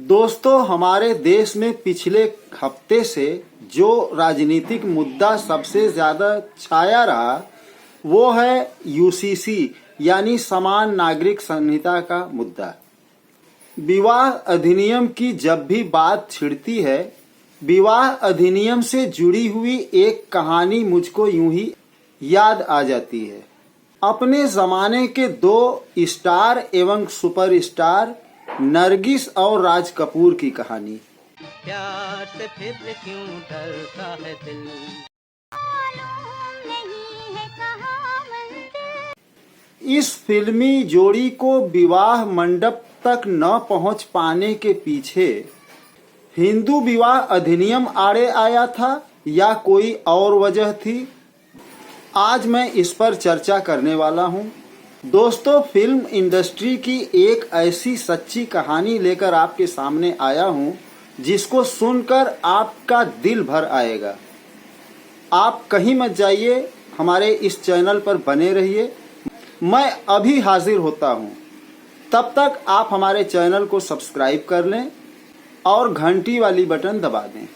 दोस्तों, हमारे देश में पिछले हफ्ते से जो राजनीतिक मुद्दा सबसे ज्यादा छाया रहा वो है यूसीसी यानी समान नागरिक संहिता का मुद्दा। विवाह अधिनियम की जब भी बात छिड़ती है, विवाह अधिनियम से जुड़ी हुई एक कहानी मुझको यूं ही याद आ जाती है। अपने जमाने के दो स्टार एवं सुपरस्टार नरगिस और राज कपूर की कहानी। प्यार से फिर क्यों डरता है दिल, नहीं है कहाँ मंजिल। इस फिल्मी जोड़ी को विवाह मंडप तक न पहुंच पाने के पीछे हिंदू विवाह अधिनियम आड़े आया था या कोई और वजह थी, आज मैं इस पर चर्चा करने वाला हूं। दोस्तों, फिल्म इंडस्ट्री की एक ऐसी सच्ची कहानी लेकर आपके सामने आया हूं जिसको सुनकर आपका दिल भर आएगा। आप कहीं मत जाइए, हमारे इस चैनल पर बने रहिए। मैं अभी हाजिर होता हूं, तब तक आप हमारे चैनल को सब्सक्राइब कर लें और घंटी वाली बटन दबा दें।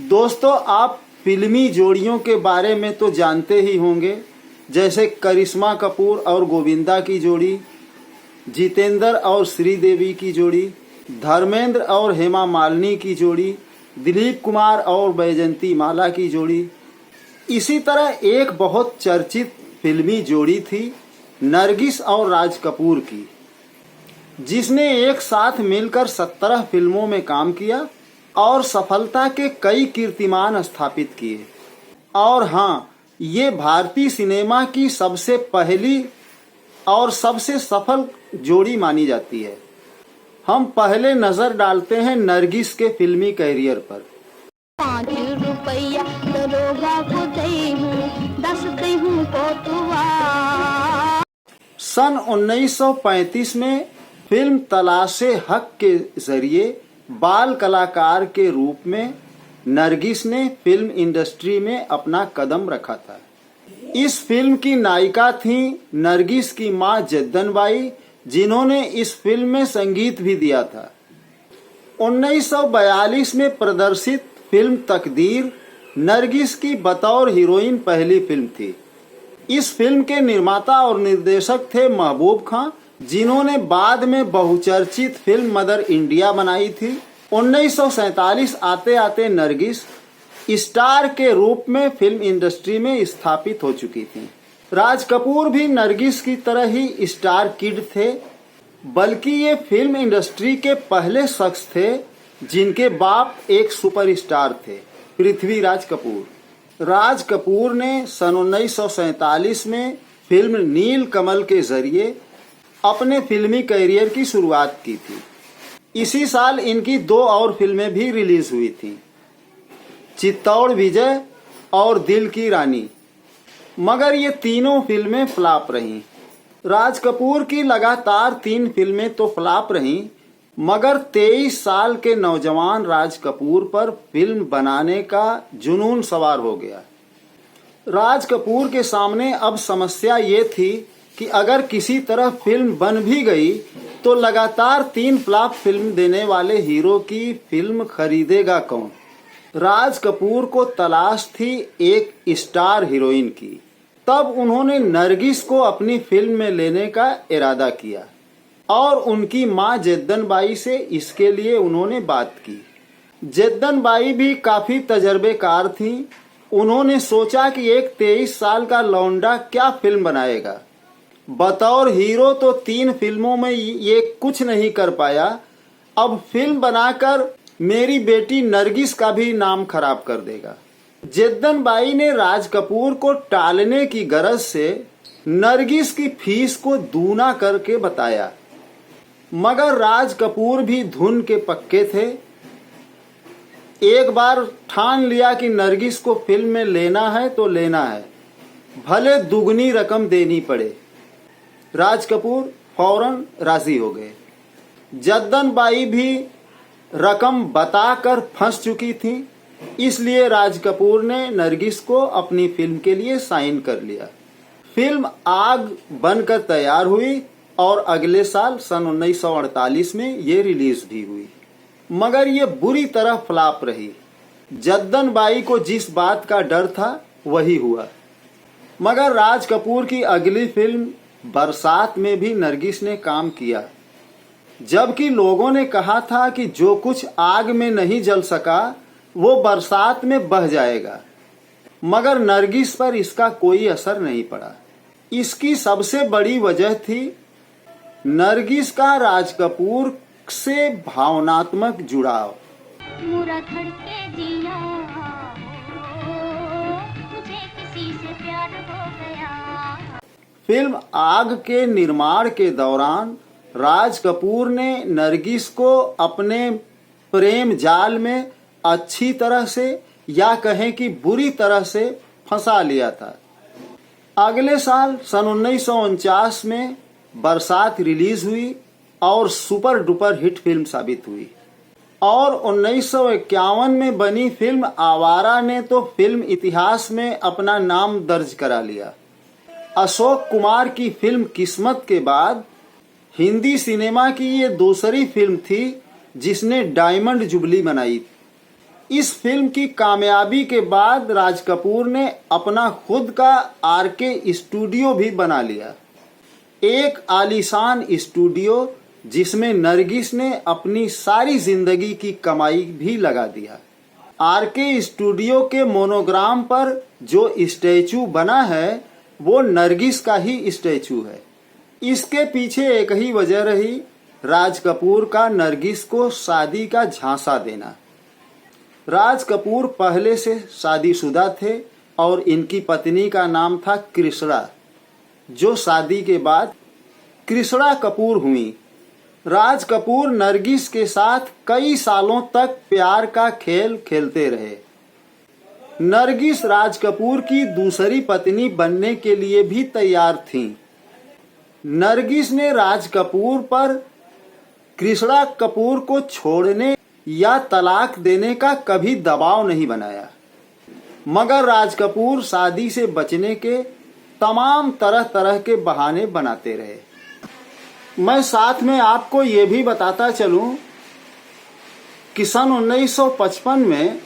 दोस्तों, आप फिल्मी जोड़ियों के बारे में तो जानते ही होंगे, जैसे करिश्मा कपूर और गोविंदा की जोड़ी, जितेंद्र और श्रीदेवी की जोड़ी, धर्मेंद्र और हेमा मालिनी की जोड़ी, दिलीप कुमार और बैजंती माला की जोड़ी। इसी तरह एक बहुत चर्चित फिल्मी जोड़ी थी नरगिस और राज कपूर की, जिसने एक साथ मिलकर 17 फिल्मों में काम किया और सफलता के कई कीर्तिमान स्थापित किए। और हाँ, ये भारतीय सिनेमा की सबसे पहली और सबसे सफल जोड़ी मानी जाती है। हम पहले नजर डालते हैं नरगिस के फिल्मी कैरियर पर। 5 रुपया दरोगा को दे हूँ, 10 दे हूँ कोतुआ। सन 1935 में फिल्म तलाशे हक के जरिए बाल कलाकार के रूप में नरगिस ने फिल्म इंडस्ट्री में अपना कदम रखा था। इस फिल्म की नायिका थी नरगिस की मां जद्दन-बाई, जिन्होंने इस फिल्म में संगीत भी दिया था। 1942 में प्रदर्शित फिल्म तकदीर नरगिस की बतौर हीरोइन पहली फिल्म थी। इस फिल्म के निर्माता और निर्देशक थे महबूब खां, जिन्होंने बाद में बहुचर्चित फिल्म मदर इंडिया बनाई थी। 1947 आते आते नरगिस स्टार के रूप में फिल्म इंडस्ट्री में स्थापित हो चुकी थी। राज कपूर भी नरगिस की तरह ही स्टार किड थे, बल्कि ये फिल्म इंडस्ट्री के पहले शख्स थे जिनके बाप एक सुपरस्टार थे, पृथ्वीराज कपूर। राज कपूर ने सन 1947 में फिल्म नील कमल के जरिए अपने फिल्मी करियर की शुरुआत की थी। इसी साल इनकी 2 और फिल्में भी रिलीज हुई थीं, चित्तौड़ विजय और दिल की रानी, मगर ये तीनों फिल्में फ्लॉप रहीं। राज कपूर की लगातार 3 फिल्में तो फ्लॉप रहीं, मगर 23 साल के नौजवान राज कपूर पर फिल्म बनाने का जुनून सवार हो गया। राज कपूर के सामने अब समस्या ये थी कि अगर किसी तरह फिल्म बन भी गई तो लगातार 3 फ्लॉप फिल्म देने वाले हीरो की फिल्म खरीदेगा कौन। राज कपूर को तलाश थी एक स्टार हीरोइन की। तब उन्होंने नरगिस को अपनी फिल्म में लेने का इरादा किया और उनकी मां जद्दन-बाई से इसके लिए उन्होंने बात की। जद्दन-बाई भी काफी तजर्बेकार थीं। उन्होंने सोचा कि एक 23 साल का लौंडा क्या फिल्म बनाएगा। बतौर हीरो तो 3 फिल्मों में ये कुछ नहीं कर पाया, अब फिल्म बनाकर मेरी बेटी नरगिस का भी नाम खराब कर देगा। जद्दन-बाई ने राज कपूर को टालने की गरज से नरगिस की फीस को दूना करके बताया, मगर राज कपूर भी धुन के पक्के थे। एक बार ठान लिया कि नरगिस को फिल्म में लेना है तो लेना है, भले दुगनी रकम देनी पड़े। राज कपूर फौरन राजी हो गए। जद्दन-बाई भी रकम बताकर फंस चुकी थी, इसलिए राज कपूर ने नरगिस को अपनी फिल्म के लिए साइन कर लिया। फिल्म आग बनकर तैयार हुई और अगले साल सन 1948 में ये रिलीज भी हुई, मगर ये बुरी तरह फ्लॉप रही। जद्दन बाई को जिस बात का डर था वही हुआ। मगर राज कपूर की अगली फिल्म बरसात में भी नरगिस ने काम किया। जबकि लोगों ने कहा था कि जो कुछ आग में नहीं जल सका वो बरसात में बह जाएगा, मगर नरगिस पर इसका कोई असर नहीं पड़ा। इसकी सबसे बड़ी वजह थी नरगिस का राज कपूर से भावनात्मक जुड़ाव। मुरा धड़के जिया, मुझे किसी से प्यार हो गया। फिल्म आग के निर्माण के दौरान राज कपूर ने नरगिस को अपने प्रेम जाल में अच्छी तरह से या कहें कि बुरी तरह से फंसा लिया था। अगले साल सन 1949 में बरसात रिलीज हुई और सुपर डुपर हिट फिल्म साबित हुई। और 1951 में बनी फिल्म आवारा ने तो फिल्म इतिहास में अपना नाम दर्ज करा लिया। अशोक कुमार की फिल्म किस्मत के बाद हिंदी सिनेमा की ये दूसरी फिल्म थी जिसने डायमंड जुबली बनाई। इस फिल्म की कामयाबी के बाद राज कपूर ने अपना खुद का आरके स्टूडियो भी बना लिया, एक आलीशान स्टूडियो जिसमें नरगिस ने अपनी सारी जिंदगी की कमाई भी लगा दिया। आरके स्टूडियो के मोनोग्राम पर जो स्टैचू बना है वो नरगिस का ही स्टैचू है। इसके पीछे एक ही वजह रही, राज कपूर का नरगिस को शादी का झांसा देना। राज कपूर पहले से शादीशुदा थे और इनकी पत्नी का नाम था कृष्णा, जो शादी के बाद कृष्णा कपूर हुई। राज कपूर नरगिस के साथ कई सालों तक प्यार का खेल खेलते रहे। नरगिस राज कपूर की दूसरी पत्नी बनने के लिए भी तैयार थीं। नरगिस ने राज कपूर पर कृष्णा कपूर को छोड़ने या तलाक देने का कभी दबाव नहीं बनाया, मगर राज कपूर शादी से बचने के तमाम तरह तरह के बहाने बनाते रहे। मैं साथ में आपको ये भी बताता चलूं कि सन 1955 में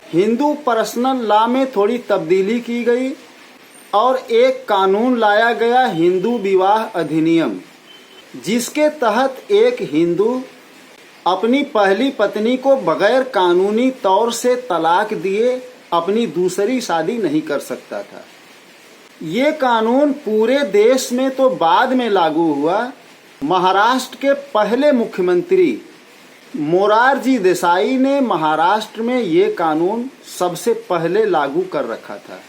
हिंदू पर्सनल लॉ में थोड़ी तब्दीली की गई और एक कानून लाया गया, हिंदू विवाह अधिनियम, जिसके तहत एक हिंदू अपनी पहली पत्नी को बगैर कानूनी तौर से तलाक दिए अपनी दूसरी शादी नहीं कर सकता था। ये कानून पूरे देश में तो बाद में लागू हुआ। महाराष्ट्र के पहले मुख्यमंत्री मोरारजी देसाई ने महाराष्ट्र में ये कानून सबसे पहले लागू कर रखा था।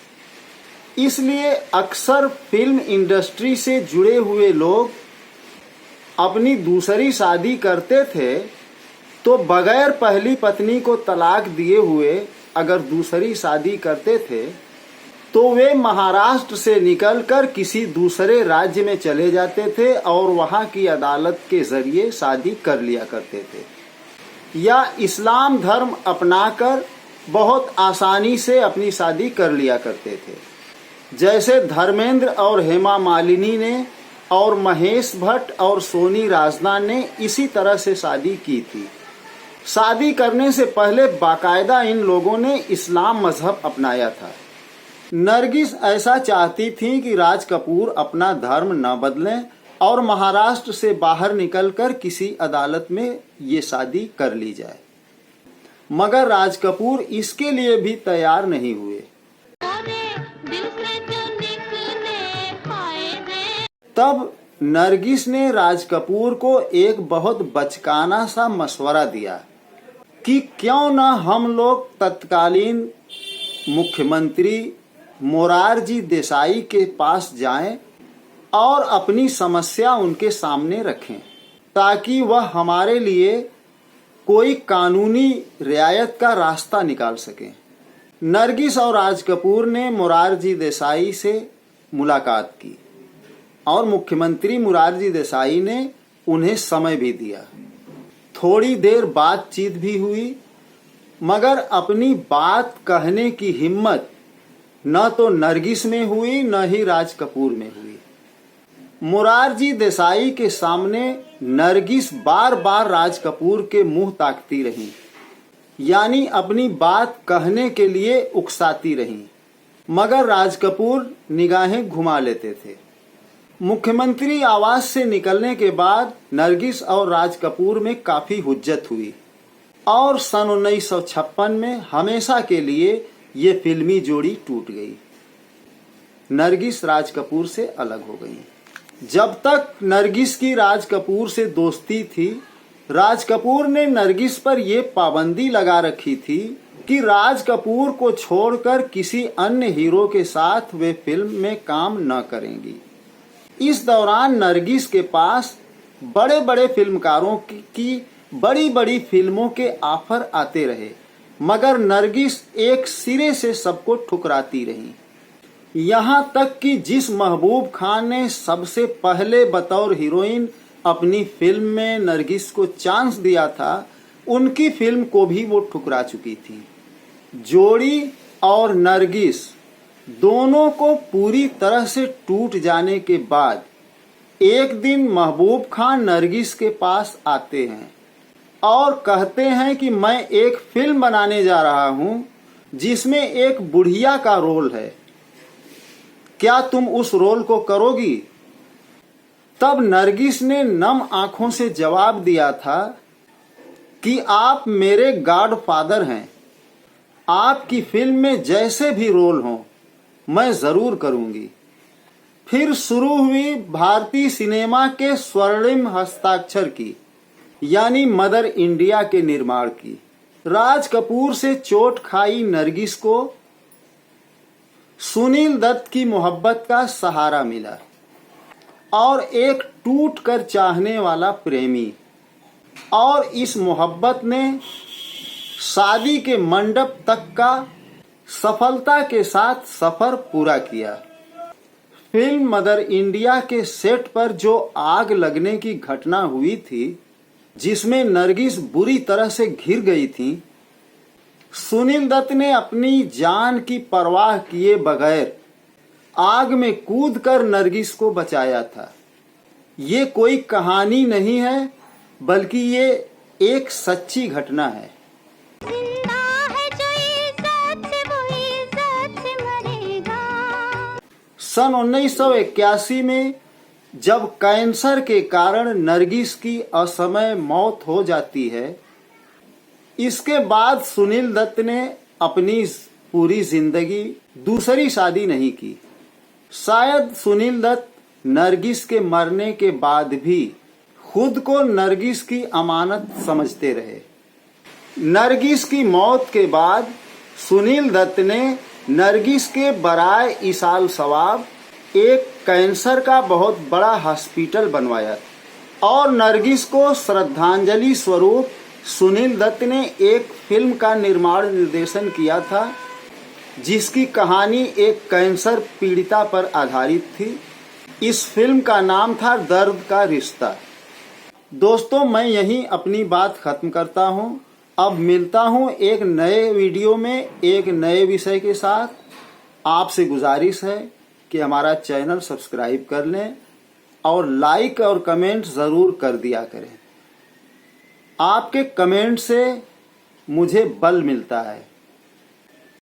इसलिए अक्सर फिल्म इंडस्ट्री से जुड़े हुए लोग अपनी दूसरी शादी करते थे तो बगैर पहली पत्नी को तलाक दिए हुए अगर दूसरी शादी करते थे तो वे महाराष्ट्र से निकलकर किसी दूसरे राज्य में चले जाते थे और वहां की अदालत के जरिए शादी कर लिया करते थे, या इस्लाम धर्म अपनाकर बहुत आसानी से अपनी शादी कर लिया करते थे। जैसे धर्मेंद्र और हेमा मालिनी ने और महेश भट्ट और सोनी राजदान ने इसी तरह से शादी की थी। शादी करने से पहले बाकायदा इन लोगों ने इस्लाम मजहब अपनाया था। नरगिस ऐसा चाहती थी कि राज कपूर अपना धर्म न बदलें और महाराष्ट्र से बाहर निकलकर किसी अदालत में ये शादी कर ली जाए, मगर राज कपूर इसके लिए भी तैयार नहीं हुए। तब नरगिस ने राज कपूर को एक बहुत बचकाना सा मशवरा दिया कि क्यों न हम लोग तत्कालीन मुख्यमंत्री मोरारजी देसाई के पास जाएं और अपनी समस्या उनके सामने रखें, ताकि वह हमारे लिए कोई कानूनी रियायत का रास्ता निकाल सकें। नरगिस और राज कपूर ने मोरारजी देसाई से मुलाकात की और मुख्यमंत्री मोरारजी देसाई ने उन्हें समय भी दिया। थोड़ी देर बातचीत भी हुई, मगर अपनी बात कहने की हिम्मत न तो नरगिस में हुई न ही राज कपूर में हुई। मोरारजी देसाई के सामने नरगिस बार बार राज कपूर के मुंह ताकती रहीं, यानी अपनी बात कहने के लिए उकसाती रहीं, मगर राज कपूर निगाहें घुमा लेते थे। मुख्यमंत्री आवास से निकलने के बाद नरगिस और राज कपूर में काफी हुज्जत हुई और सन 1956 में हमेशा के लिए ये फिल्मी जोड़ी टूट गई। नरगिस राज कपूर से अलग हो गई। जब तक नरगिस की राज कपूर से दोस्ती थी, राज कपूर ने नरगिस पर यह पाबंदी लगा रखी थी कि राज कपूर को छोड़कर किसी अन्य हीरो के साथ वे फिल्म में काम न करेंगी। इस दौरान नरगिस के पास बड़े बड़े फिल्मकारों की बड़ी बड़ी फिल्मों के ऑफर आते रहे, मगर नरगिस एक सिरे से सबको ठुकराती रही। यहाँ तक कि जिस महबूब खान ने सबसे पहले बतौर हीरोइन अपनी फिल्म में नरगिस को चांस दिया था, उनकी फिल्म को भी वो ठुकरा चुकी थी। जोड़ी और नरगिस दोनों को पूरी तरह से टूट जाने के बाद एक दिन महबूब खान नरगिस के पास आते हैं और कहते हैं कि मैं एक फिल्म बनाने जा रहा हूं जिसमें एक बुढ़िया का रोल है, क्या तुम उस रोल को करोगी? तब नरगिस ने नम आंखों से जवाब दिया था कि आप मेरे गॉडफादर हैं, आपकी फिल्म में जैसे भी रोल हो मैं जरूर करूंगी। फिर शुरू हुई भारतीय सिनेमा के स्वर्णिम हस्ताक्षर की, यानी मदर इंडिया के निर्माण की। राज कपूर से चोट खाई नरगिस को सुनील दत्त की मोहब्बत का सहारा मिला और एक टूट कर चाहने वाला प्रेमी, और इस मोहब्बत ने शादी के मंडप तक का सफलता के साथ सफर पूरा किया। फिल्म मदर इंडिया के सेट पर जो आग लगने की घटना हुई थी, जिसमें नरगिस बुरी तरह से घिर गई थी, सुनील दत्त ने अपनी जान की परवाह किए बगैर आग में कूदकर नरगिस को बचाया था। ये कोई कहानी नहीं है, बल्कि ये एक सच्ची घटना है। सन 1981 में जब कैंसर के कारण नरगिस की असमय मौत हो जाती है, इसके बाद सुनील दत्त ने अपनी पूरी जिंदगी दूसरी शादी नहीं की। शायद सुनील दत्त नरगिस के मरने के बाद भी खुद को नरगिस की अमानत समझते रहे। नरगिस की मौत के बाद सुनील दत्त ने नरगिस के बराए इसाल सवाब एक कैंसर का बहुत बड़ा हॉस्पिटल बनवाया और नरगिस को श्रद्धांजलि स्वरूप सुनील दत्त ने एक फिल्म का निर्माण निर्देशन किया था, जिसकी कहानी एक कैंसर पीड़िता पर आधारित थी। इस फिल्म का नाम था दर्द का रिश्ता। दोस्तों, मैं यहीं अपनी बात खत्म करता हूं। अब मिलता हूं एक नए वीडियो में एक नए विषय के साथ। आपसे गुजारिश है कि हमारा चैनल सब्सक्राइब कर लें और लाइक और कमेंट ज़रूर कर दिया करें। आपके कमेंट से मुझे बल मिलता है।